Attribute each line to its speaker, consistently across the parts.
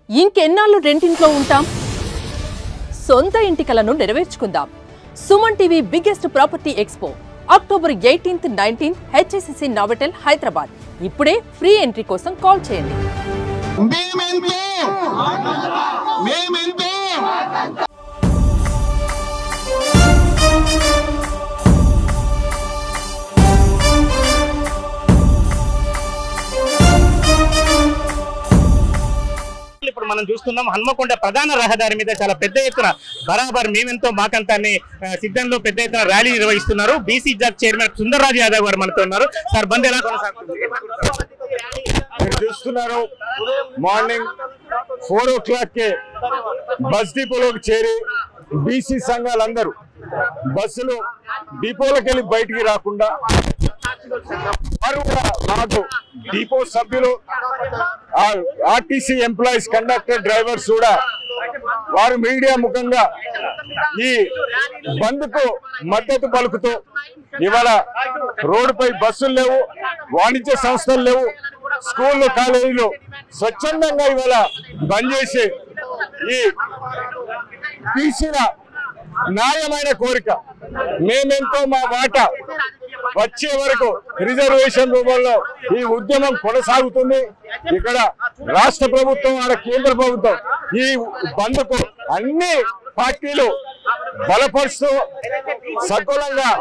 Speaker 1: ఇంకెన్నాళ్ళు రెంటింట్లో ఉంటాం? సొంత ఇంటి కలను నెరవేర్చుకుందాం. Suman TV biggest property expo October 18th, 19th HSCC Novotel Hyderabad. ఇప్పుడే ఫ్రీ ఎంట్రీ కోసం కాల్ చేయండి.
Speaker 2: ఇప్పుడు మనం చూస్తున్నాం హన్మకొండ ప్రధాన రహదారి మీద చాలా పెద్ద ఎత్తున బరాబర్ మేమెంతో మాకంతాన్ని సిద్ధంలో పెద్ద ఎత్తున ర్యాలీ నిర్వహిస్తున్నారు. BC Jack chairman Sundarraju Yadav గారు మనతో ఉన్నారు. సార్ బంద్ ఎలా కొనసాగుతుంది?
Speaker 3: చూస్తున్నారు మార్నింగ్ 4 o'clock కే బస్ డిపోలోకి చేరి బీసీ సంఘాలందరూ బస్సులు డిపోలోకి వెళ్ళి బయటికి రాకుండా వారు కూడా మాకు డిపో సభ్యులు ఆర్టీసీ ఎంప్లాయీస్ కండక్టర్ డ్రైవర్స్ కూడా వారు మీడియా ముఖంగా ఈ బంద్ కు మద్దతు పలుకుతూ ఇవాళ రోడ్డుపై బస్సులు లేవు, వాణిజ్య సంస్థలు లేవు, స్కూళ్ళు కాలేజీలు స్వచ్ఛందంగా ఇవాళ బంద్ చేసి ఈ బీసీల న్యాయమైన కోరిక మేమెంతో మా వాటా వచ్చే వరకు రిజర్వేషన్ రూపంలో ఈ ఉద్యమం కొనసాగుతుంది. ఇక్కడ రాష్ట్ర ప్రభుత్వం కేంద్ర ప్రభుత్వం ఈ బంద్కు అన్ని పార్టీలు బలపరుస్తూ సకులంగా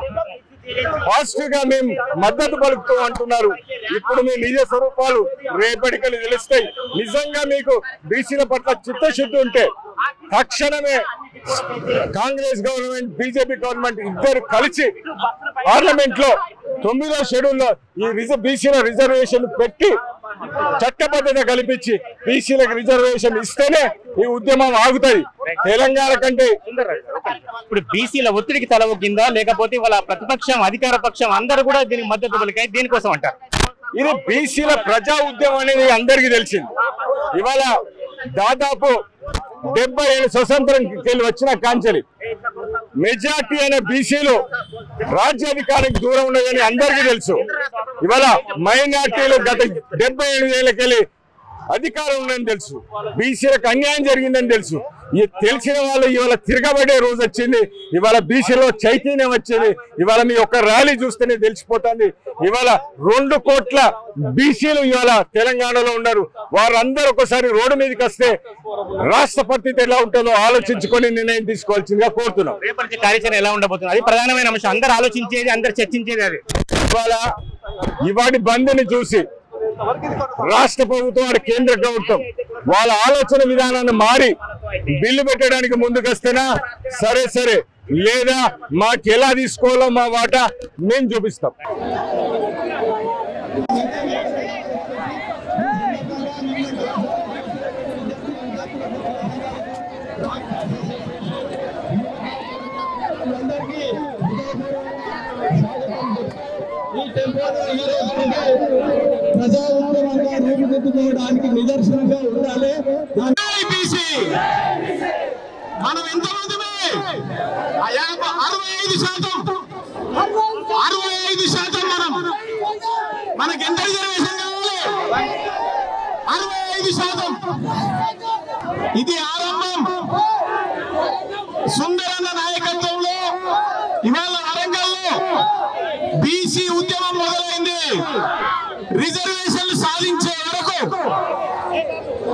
Speaker 3: పాజిటివ్ గా మేము మద్దతు పలుకుతూ అంటున్నారు. ఇప్పుడు మీ నిజ స్వరూపాలు రేపటికలు తెలుస్తాయి. నిజంగా మీకు బీసీల పట్ల చిత్తశుద్ధి ఉంటే తక్షణమే కాంగ్రెస్ గవర్నమెంట్, బీజేపీ గవర్నమెంట్ ఇద్దరు కలిసి పార్లమెంట్ లో 9వ షెడ్యూల్లో ఈ బీసీల రిజర్వేషన్ పెట్టి చట్టబద్ధత కల్పించి బీసీలకు రిజర్వేషన్ ఇస్తేనే ఈ ఉద్యమం ఆగుతుంది. తెలంగాణ కంటే
Speaker 2: ఇప్పుడు బీసీల ఒత్తిడికి తల ఒగ్గిందా, లేకపోతే వాళ్ళ ప్రతిపక్షం అధికార పక్షం అందరూ కూడా దీనికి మద్దతు పలికాయి? దేనికోసం అంటారు?
Speaker 3: ఇది బీసీల ప్రజా ఉద్యమం అనేది అందరికీ తెలిసింది. ఇవాళ దాదాపు 70 ఏళ్ళ స్వతంత్రంకి వచ్చిన కాంచెలి మెజార్టీ అయిన బీసీలు రాజ్యాధికారానికి దూరం ఉన్నదని అందరికీ తెలుసు. ఇవాళ మైనార్టీలు గత 78 ఏళ్ళకెళ్ళి అధికారం ఉందని తెలుసు. బీసీలకు అన్యాయం జరిగిందని తెలుసు. ఈ తెలిసిన వాళ్ళు ఇవాళ తిరగబడే రోజు వచ్చింది. ఇవాళ బీసీలో చైతన్యం వచ్చింది. ఇవాళ మీ ఒక్క ర్యాలీ చూస్తేనే తెలిసిపోతుంది. ఇవాళ 2 కోట్ల బీసీలు ఇవాళ తెలంగాణలో ఉన్నారు. వారందరూ ఒకసారి రోడ్డు మీదకి వస్తే రాష్ట్ర పరిస్థితి ఎలా ఉంటుందో ఆలోచించుకొని నిర్ణయం తీసుకోవాల్సిందిగా కోరుతున్నాం.
Speaker 2: రేపటి కార్యాచరణ ఎలా ఉండబోతుంది? అది ప్రధానమైన అంశం. అందరు ఆలోచించేది, అందరు చర్చించేది అది.
Speaker 3: ఇవాటి బంద్ని చూసి రాష్ట్ర ప్రభుత్వం, కేంద్ర ప్రభుత్వం వాళ్ళ ఆలోచన విధానాన్ని మారి బిల్లు పెట్టడానికి ముందుకొస్తేనా సరే, లేదా మాకు ఎలా తీసుకోవాలో మా వాటా మేము చూపిస్తాం.
Speaker 4: ప్రజా ఉద్యమంగా రూపుదిద్దుకోవడానికి నిదర్శనంగా ఉండాలి. మనం ఎంతమందిమే 65% మనకి ఎంత రిజర్వేషన్ కావాలి? 65%. ఇది ఆరంభం. సుందరన్న నాయకత్వంలో ఇవాళ వరంగల్లో బీసీ ఉద్యమం మొదలైంది. రిజర్వేషన్లు సాధించే వరకు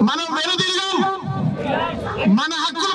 Speaker 4: మనం వెనుదిరిగాం. మన హక్కులు